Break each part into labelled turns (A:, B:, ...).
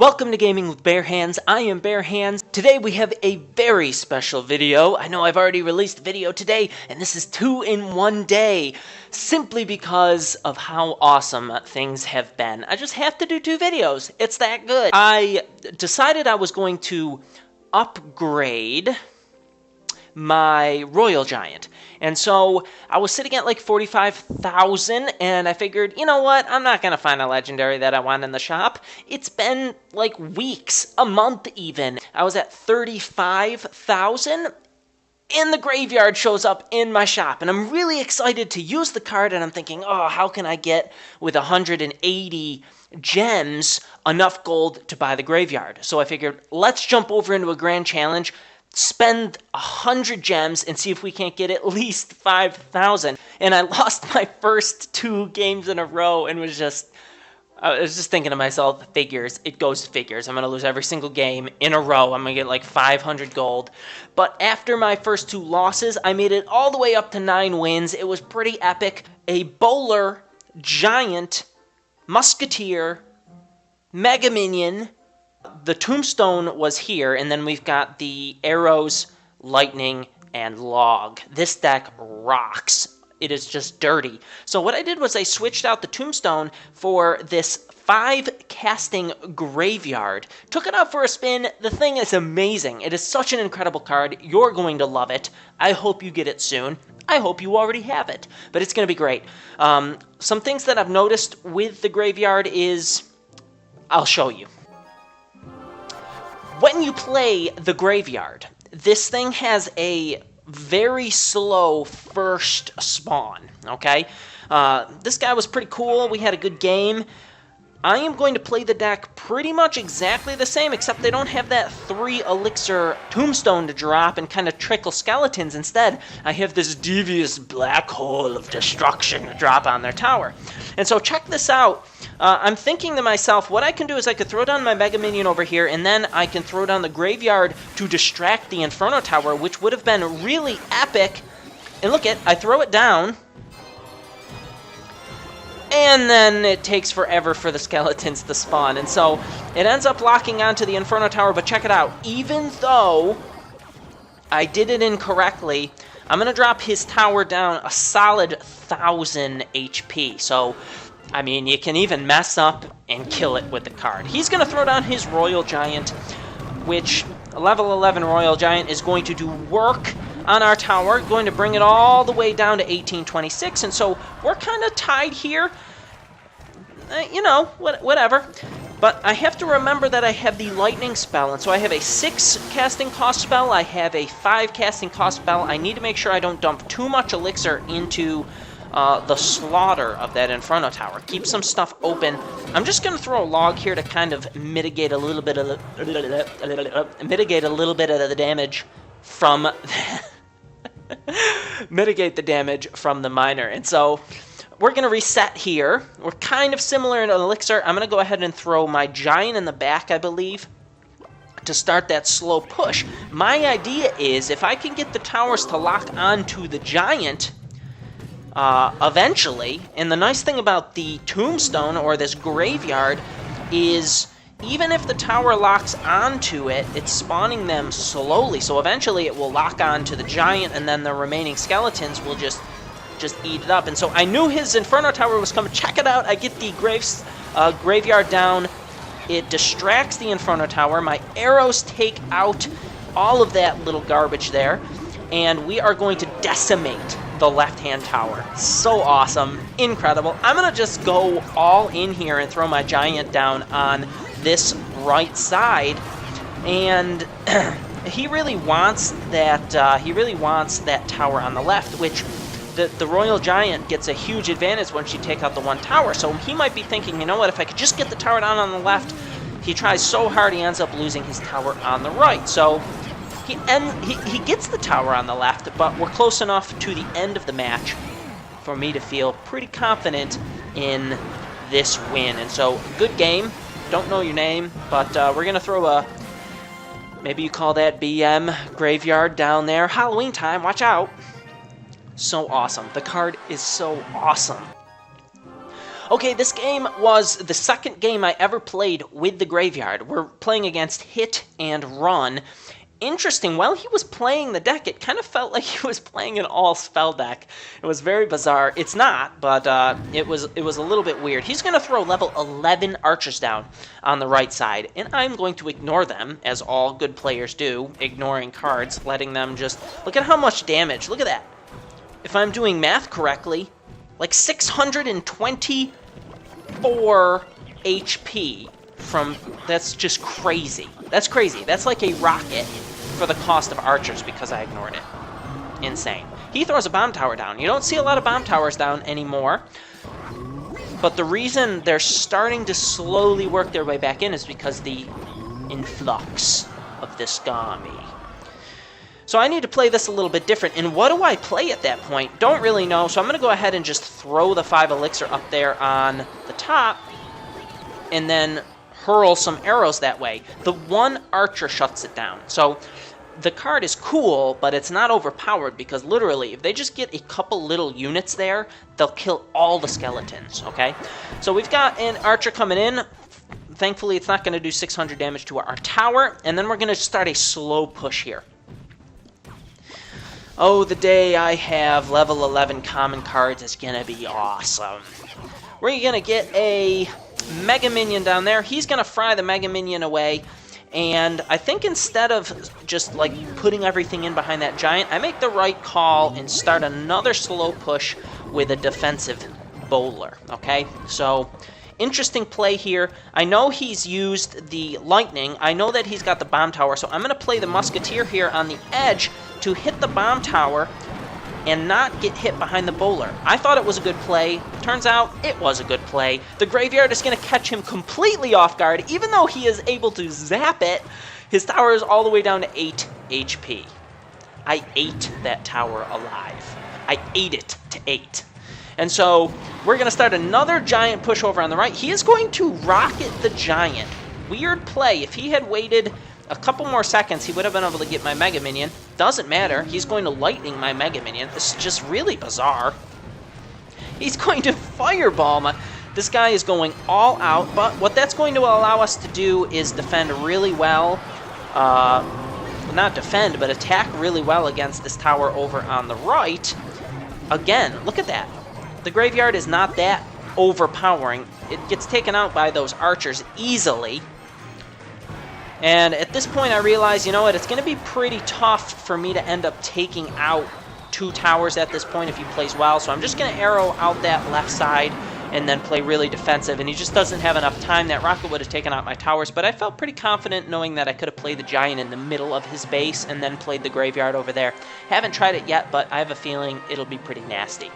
A: Welcome to Gaming with Bare Hands. I am Bare Hands. Today we have a very special video. I know I've already released a video today, and this is 2 in 1 day, simply because of how awesome things have been. I just have to do 2 videos. It's that good. I decided I was going to upgrade my Royal Giant. And so I was sitting at like 45,000 and I figured, you know what, I'm not going to find a legendary that I want in the shop. It's been like weeks, a month even. I was at 35,000 and the graveyard shows up in my shop. And I'm really excited to use the card and I'm thinking, oh, how can I get with 180 gems enough gold to buy the graveyard? So I figured, let's jump over into a grand challenge, spend 100 gems and see if we can't get at least 5,000. And I lost my first 2 games in a row and I was just thinking to myself, figures, it goes to figures. I'm going to lose every single game in a row. I'm going to get like 500 gold. But after my first 2 losses, I made it all the way up to 9 wins. It was pretty epic. A bowler, giant, musketeer, mega minion. The tombstone was here, and then we've got the arrows, lightning, and log. This deck rocks. It is just dirty. So what I did was I switched out the tombstone for this 5 casting graveyard. Took it out for a spin. The thing is amazing. It is such an incredible card. You're going to love it. I hope you get it soon. I hope you already have it, but it's going to be great. Some things that I've noticed with the graveyard is, I'll show you. When you play the graveyard, this thing has a very slow first spawn, okay? This guy was pretty cool. We had a good game. I am going to play the deck pretty much exactly the same, except they don't have that 3 elixir tombstone to drop and kind of trickle skeletons. Instead, I have this devious black hole of destruction to drop on their tower. And so check this out. I'm thinking to myself, what I can do is I could throw down my Mega Minion over here, and then I can throw down the graveyard to distract the Inferno Tower, which would have been really epic. And look at, I throw it down, and then it takes forever for the skeletons to spawn. And so it ends up locking onto the Inferno Tower, but check it out. Even though I did it incorrectly, I'm going to drop his tower down a solid 1,000 HP. So, I mean, you can even mess up and kill it with the card. He's going to throw down his Royal Giant, which a level 11 Royal Giant is going to do work on our tower, going to bring it all the way down to 1826, and so we're kind of tied here. You know, whatever. But I have to remember that I have the lightning spell, and so I have a 6 casting cost spell, I have a 5 casting cost spell. I need to make sure I don't dump too much elixir into the slaughter of that Inferno Tower. Keep some stuff open. I'm just going to throw a log here to kind of mitigate a little bit of the damage from mitigate the damage from the miner. And so we're going to reset here. We're kind of similar in elixir. I'm going to go ahead and throw my giant in the back, I believe, to start that slow push. My idea is if I can get the towers to lock onto the giant eventually, and the nice thing about the tombstone or this graveyard is even if the tower locks onto it, it's spawning them slowly, so eventually it will lock onto the giant, and then the remaining skeletons will just eat it up. And so I knew his Inferno Tower was coming. Check it out. I get the graveyard down. It distracts the Inferno Tower. My arrows take out all of that little garbage there, and we are going to decimate the left-hand tower. So awesome. Incredible. I'm going to just go all in here and throw my giant down on this right side, and he really wants that tower on the left, which the Royal Giant gets a huge advantage once you take out the one tower. So he might be thinking, you know what, if I could just get the tower down on the left. He tries so hard he ends up losing his tower on the right. So he gets the tower on the left, but we're close enough to the end of the match for me to feel pretty confident in this win. And so, good game. Don't know your name, but we're going to throw a, maybe you call that BM graveyard down there. Halloween time, watch out. So awesome. The card is so awesome. Okay, this game was the second game I ever played with the Graveyard. We're playing against Hit and Run. Interesting, while he was playing the deck, it kind of felt like he was playing an all-spell deck. It was very bizarre. It's not, but it was a little bit weird. He's going to throw level 11 archers down on the right side, and I'm going to ignore them, as all good players do, ignoring cards, letting them just... Look at how much damage. Look at that. If I'm doing math correctly, like 624 HP from... That's just crazy. That's crazy. That's like a rocket for the cost of archers because I ignored it. Insane. He throws a bomb tower down. You don't see a lot of bomb towers down anymore. But the reason they're starting to slowly work their way back in is because the influx of this army. So I need to play this a little bit different. And what do I play at that point? Don't really know. So I'm going to go ahead and just throw the 5 elixir up there on the top. And then hurl some arrows that way. The one archer shuts it down. So the card is cool, but it's not overpowered because literally, if they just get a couple little units there, they'll kill all the skeletons, okay? So we've got an archer coming in. Thankfully, it's not going to do 600 damage to our tower, and then we're going to start a slow push here. Oh, the day I have level 11 common cards is going to be awesome. We're going to get a Mega Minion down there. He's going to fry the Mega Minion away. And I think instead of just like putting everything in behind that giant, I make the right call and start another slow push with a defensive bowler. Okay, so interesting play here. I know he's used the lightning. I know that he's got the bomb tower. So I'm going to play the musketeer here on the edge to hit the bomb tower and not get hit behind the bowler. I thought it was a good play. Turns out it was a good play. The Graveyard is going to catch him completely off guard. Even though he is able to zap it, his tower is all the way down to 8 HP. I ate that tower alive. I ate it to 8. And so we're going to start another giant push over on the right. He is going to rocket the giant. Weird play. If he had waited a couple more seconds, he would have been able to get my Mega Minion. Doesn't matter. He's going to lightning my Mega Minion. This is just really bizarre. He's going to fireball my... This guy is going all out, but what that's going to allow us to do is defend really well. Not defend, but attack really well against this tower over on the right. Again, look at that. The Graveyard is not that overpowering. It gets taken out by those archers easily. And at this point I realize, you know what, it's going to be pretty tough for me to end up taking out 2 towers at this point if he plays well. So I'm just going to arrow out that left side and then play really defensive. And he just doesn't have enough time. That rocket would have taken out my towers. But I felt pretty confident knowing that I could have played the giant in the middle of his base and then played the Graveyard over there. Haven't tried it yet, but I have a feeling it'll be pretty nasty.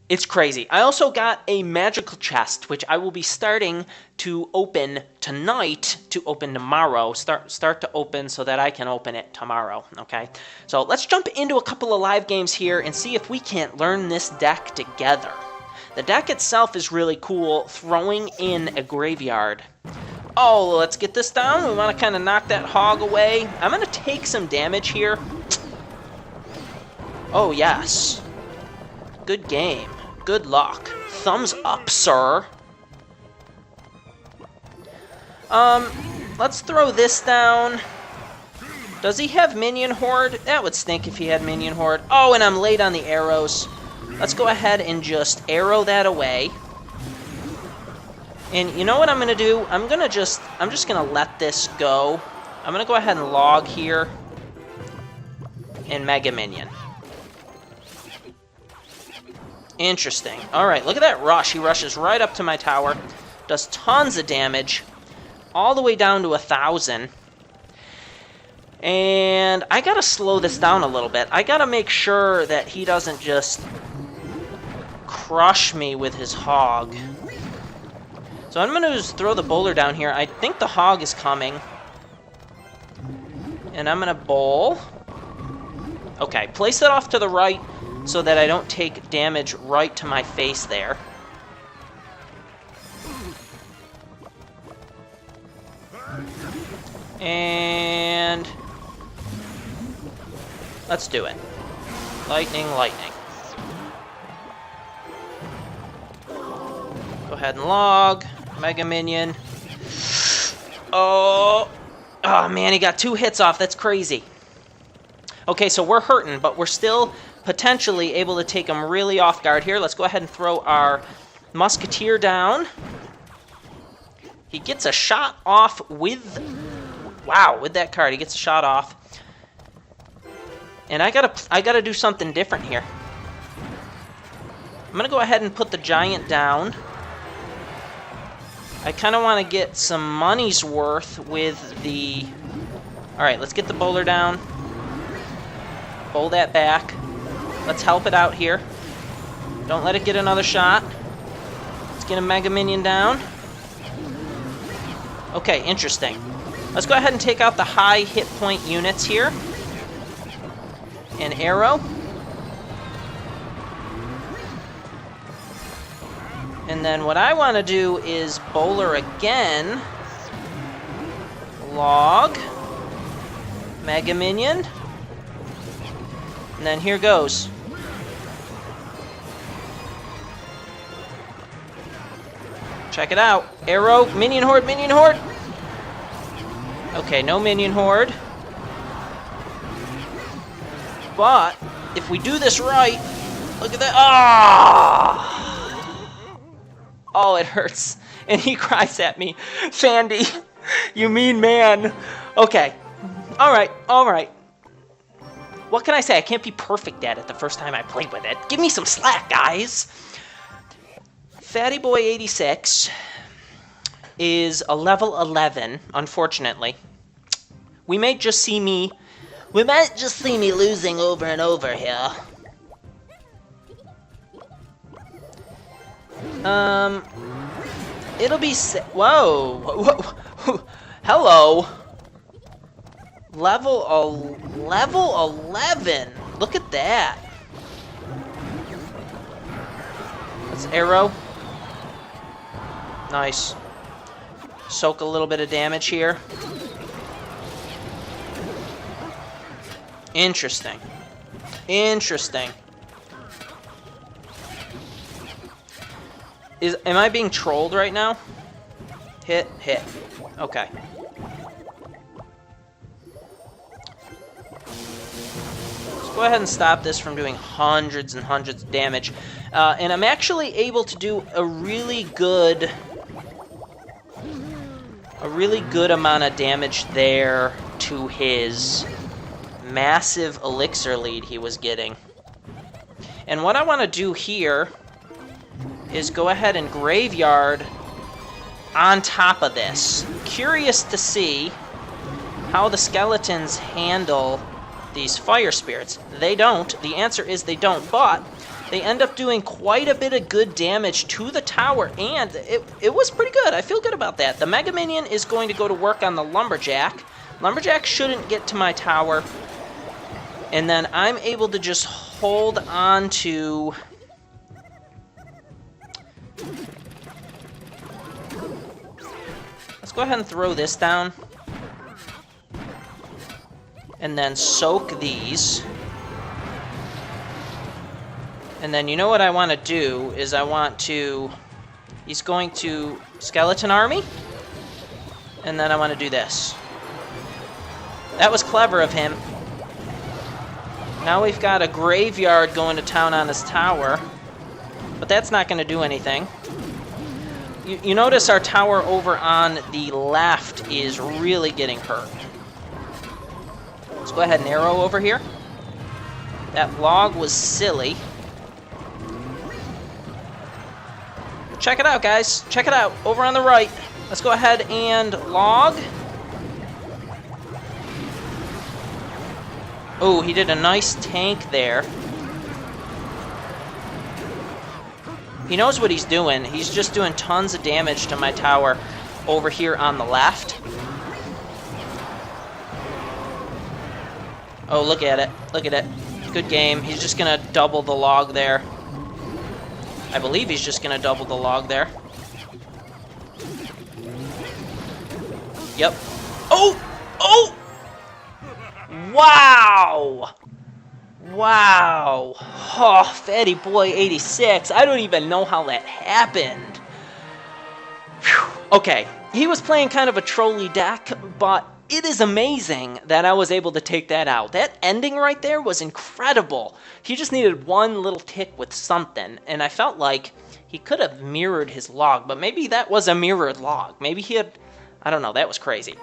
A: It's crazy. I also got a magical chest, which I will be starting to open tonight to open tomorrow. Start to open so that I can open it tomorrow, okay? So let's jump into a couple of live games here and see if we can't learn this deck together. The deck itself is really cool, throwing in a Graveyard. Oh, let's get this down. We want to kind of knock that hog away. I'm going to take some damage here. Oh, yes. Good game. Good luck. Thumbs up, sir. Let's throw this down. Does he have Minion Horde? That would stink if he had Minion Horde. Oh, and I'm late on the arrows. Let's go ahead and just arrow that away. And you know what I'm going to do? I'm just going to let this go. I'm going to go ahead and log here. And Mega Minion. Interesting. Alright, look at that rush. He rushes right up to my tower. Does tons of damage. All the way down to 1,000. And I gotta slow this down a little bit. I gotta make sure that he doesn't just crush me with his hog. So I'm gonna just throw the bowler down here. I think the hog is coming. And I'm gonna bowl. Okay, place it off to the right so that I don't take damage right to my face there. And let's do it. Lightning, lightning. ahead and log. Mega Minion. Oh man, he got 2 hits off. That's crazy. Okay, so we're hurting, but we're still potentially able to take him really off guard here. Let's go ahead and throw our Musketeer down. He gets a shot off with... Wow, with that card, he gets a shot off. And I gotta do something different here. I'm gonna go ahead and put the Giant down. I kind of want to get some money's worth with the... Alright, let's get the bowler down. Bowl that back. Let's help it out here. Don't let it get another shot. Let's get a Mega Minion down. Okay, interesting. Let's go ahead and take out the high hit point units here. An arrow. And then what I want to do is bowler again. Log. Mega Minion. And then here goes. Check it out. Arrow. Minion Horde. Minion Horde. Okay, no Minion Horde. But if we do this right, look at that. Ah! Oh, it hurts. And he cries at me. Sandy, you mean man. Okay. Alright, alright. What can I say? I can't be perfect at it the first time I played with it. Give me some slack, guys. Fatty Boy 86 is a level 11, unfortunately. We might just see me losing over and over here. It'll be whoa. Hello. Level 11. Look at that. That's arrow. Nice. Soak a little bit of damage here. Interesting. Interesting. Am I being trolled right now? Hit, hit. Okay. Let's go ahead and stop this from doing hundreds and hundreds of damage. And I'm actually able to do a really good amount of damage there to his massive elixir lead he was getting. And what I want to do here is go ahead and graveyard on top of this. Curious to see how the skeletons handle these fire spirits. They don't. The answer is they don't, but they end up doing quite a bit of good damage to the tower, and it was pretty good. I feel good about that. The Mega Minion is going to go to work on the Lumberjack. Lumberjack shouldn't get to my tower, and then I'm able to just hold on to... Let's go ahead and throw this down. And then soak these. And then you know what I want to do is I want to... He's going to Skeleton Army. And then I want to do this. That was clever of him. Now we've got a graveyard going to town on his tower. But that's not going to do anything. You notice our tower over on the left is really getting hurt. Let's go ahead and arrow over here. That log was silly. Check it out, guys. Check it out. Over on the right. Let's go ahead and log. Oh, he did a nice tank there. He knows what he's doing. He's just doing tons of damage to my tower over here on the left. Oh, look at it. Look at it. Good game. He's just going to double the log there. I believe he's just going to double the log there. Yep. Oh! Oh! Wow! Wow. Oh, Fatty Boy 86. I don't even know how that happened. Okay, he was playing kind of a trolly deck, but it is amazing that I was able to take that out. That ending right there was incredible. He just needed one little tick with something, and I felt like he could have mirrored his log, but maybe that was a mirrored log. Maybe he had, I don't know, that was crazy.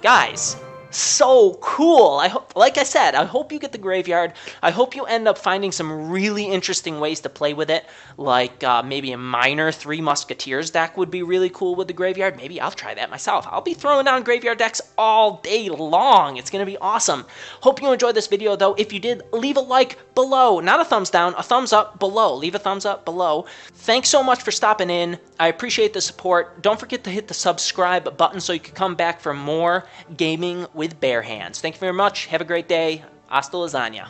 A: Guys, so cool. Like I said, I hope you get the graveyard. I hope you end up finding some really interesting ways to play with it, like maybe a minor Three Musketeers deck would be really cool with the graveyard. Maybe I'll try that myself. I'll be throwing down graveyard decks all day long. It's going to be awesome. Hope you enjoyed this video, though. If you did, leave a like below. Not a thumbs down, a thumbs up below. Leave a thumbs up below. Thanks so much for stopping in. I appreciate the support. Don't forget to hit the subscribe button so you can come back for more gaming with bare hands. Thank you very much. Have a great day. Hasta lasagna.